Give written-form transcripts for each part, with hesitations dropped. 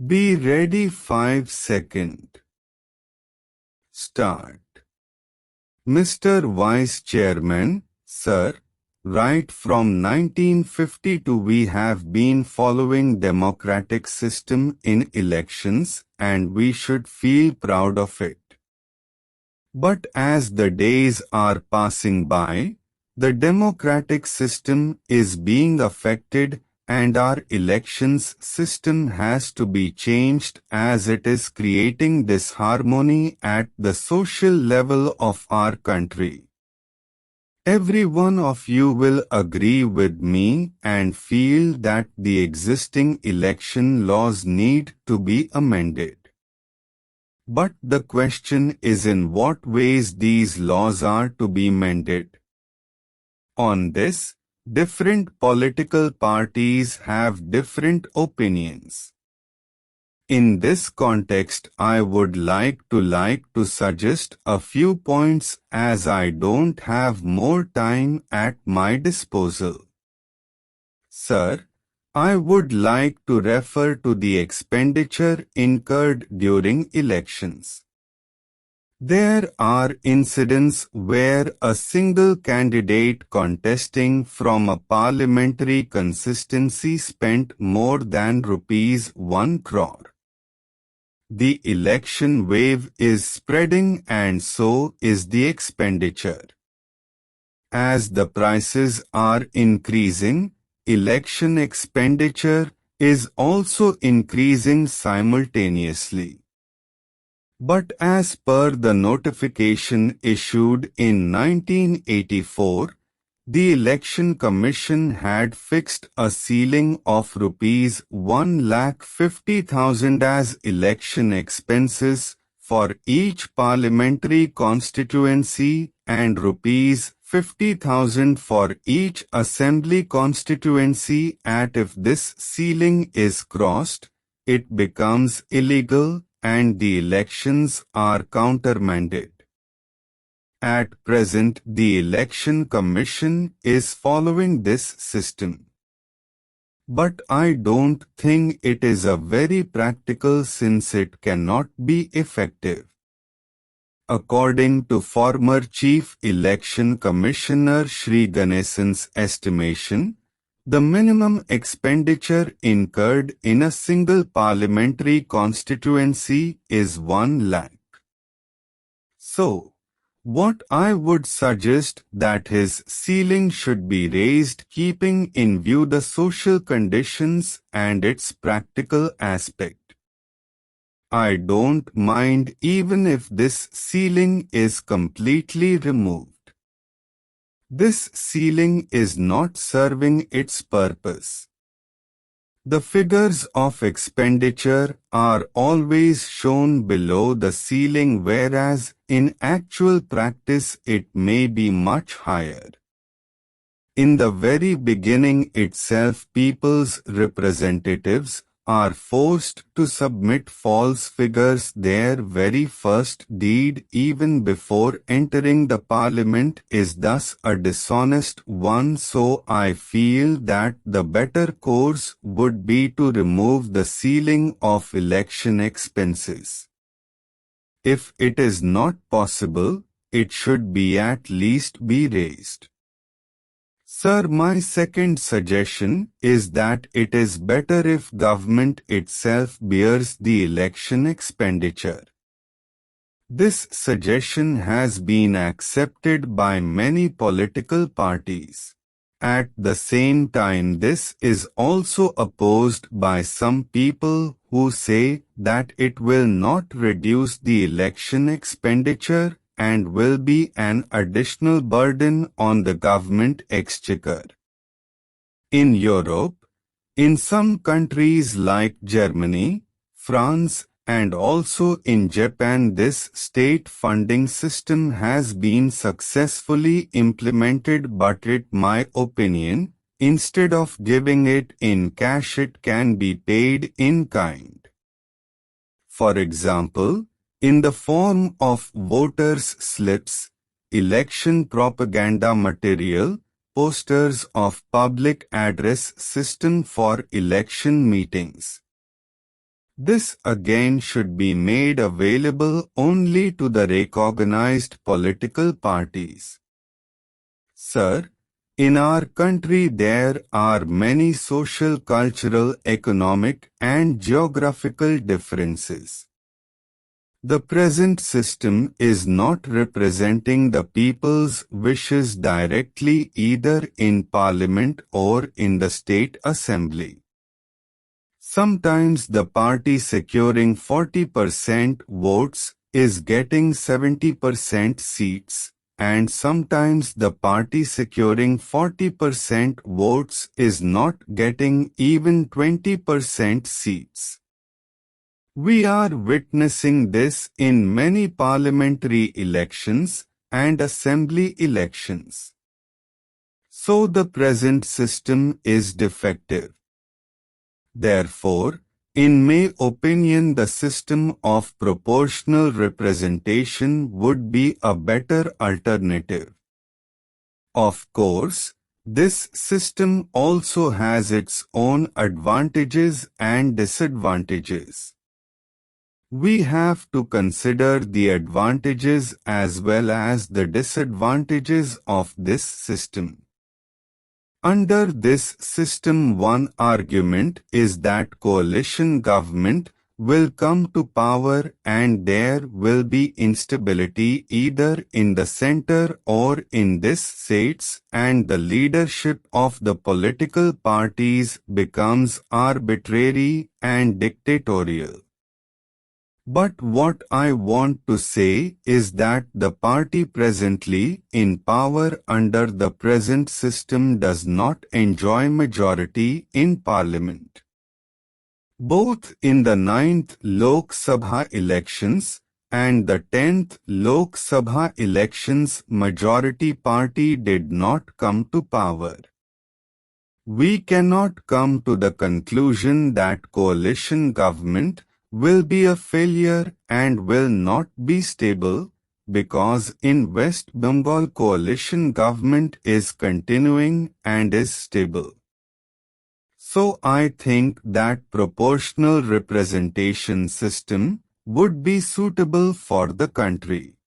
Be ready 5 seconds. Start. Mr. Vice Chairman, sir, right from 1952 we have been following democratic system in elections and we should feel proud of it. But as the days are passing by, the democratic system is being affected and our elections system has to be changed as it is creating disharmony at the social level of our country. Every one of you will agree with me and feel that the existing election laws need to be amended. But the question is in what ways these laws are to be amended. On this, different political parties have different opinions. In this context, I would like to suggest a few points as I don't have more time at my disposal. Sir, I would like to refer to the expenditure incurred during elections. There are incidents where a single candidate contesting from a parliamentary constituency spent more than ₹1 crore. The election wave is spreading and so is the expenditure. As the prices are increasing, election expenditure is also increasing simultaneously. But as per the notification issued in 1984, the Election Commission had fixed a ceiling of ₹1,50,000 as election expenses for each parliamentary constituency and ₹50,000 for each assembly constituency, and if this ceiling is crossed, it becomes illegal and the elections are countermanded. At present, the Election Commission is following this system. But I don't think it is a very practical since it cannot be effective. According to former Chief Election Commissioner Shri Ganesan's estimation, the minimum expenditure incurred in a single parliamentary constituency is 1 lakh. So, what I would suggest that his ceiling should be raised keeping in view the social conditions and its practical aspect. I don't mind even if this ceiling is completely removed. This ceiling is not serving its purpose. The figures of expenditure are always shown below the ceiling, whereas in actual practice it may be much higher. In the very beginning itself, people's representatives are forced to submit false figures. Their very first deed even before entering the parliament is thus a dishonest one, so I feel that the better course would be to remove the ceiling of election expenses. If it is not possible, it should be at least be raised. Sir, my second suggestion is that it is better if government itself bears the election expenditure. This suggestion has been accepted by many political parties. At the same time, this is also opposed by some people who say that it will not reduce the election expenditure and will be an additional burden on the government exchequer. In Europe, in some countries like Germany, France, and also in Japan, this state funding system has been successfully implemented, but in my opinion, instead of giving it in cash, it can be paid in kind. For example, in the form of voters' slips, election propaganda material, posters of public address system for election meetings. This again should be made available only to the recognized political parties. Sir, in our country there are many social, cultural, economic and geographical differences. The present system is not representing the people's wishes directly either in Parliament or in the State Assembly. Sometimes the party securing 40% votes is getting 70% seats, and sometimes the party securing 40% votes is not getting even 20% seats. We are witnessing this in many parliamentary elections and assembly elections. So the present system is defective. Therefore, in my opinion, the system of proportional representation would be a better alternative. Of course, this system also has its own advantages and disadvantages. We have to consider the advantages as well as the disadvantages of this system. Under this system, one argument is that coalition government will come to power and there will be instability either in the center or in these states, and the leadership of the political parties becomes arbitrary and dictatorial. But what I want to say is that the party presently in power under the present system does not enjoy majority in parliament. Both in the 9th Lok Sabha elections and the 10th Lok Sabha elections, majority party did not come to power. We cannot come to the conclusion that coalition government will be a failure and will not be stable, because in West Bengal coalition government is continuing and is stable. So I think that proportional representation system would be suitable for the country.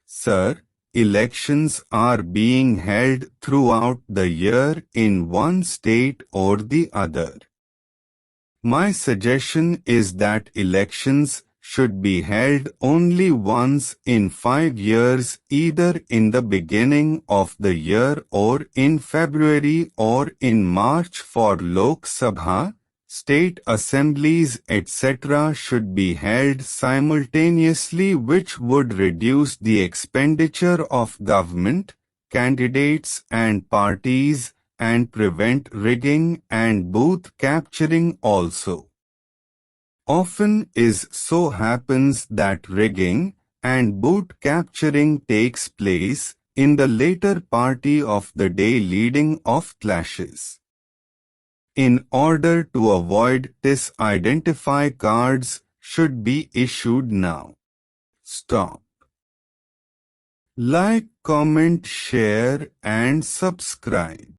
Sir, elections are being held throughout the year in one state or the other. My suggestion is that elections should be held only once in 5 years, either in the beginning of the year or in February or in March. For Lok Sabha, state assemblies etc. should be held simultaneously, which would reduce the expenditure of government, candidates and parties, and prevent rigging and booth capturing also. Often is so happens that rigging and booth capturing takes place in the later party of the day, leading of clashes. In order to avoid this, identify cards should be issued now. Stop. Like, comment, share and subscribe.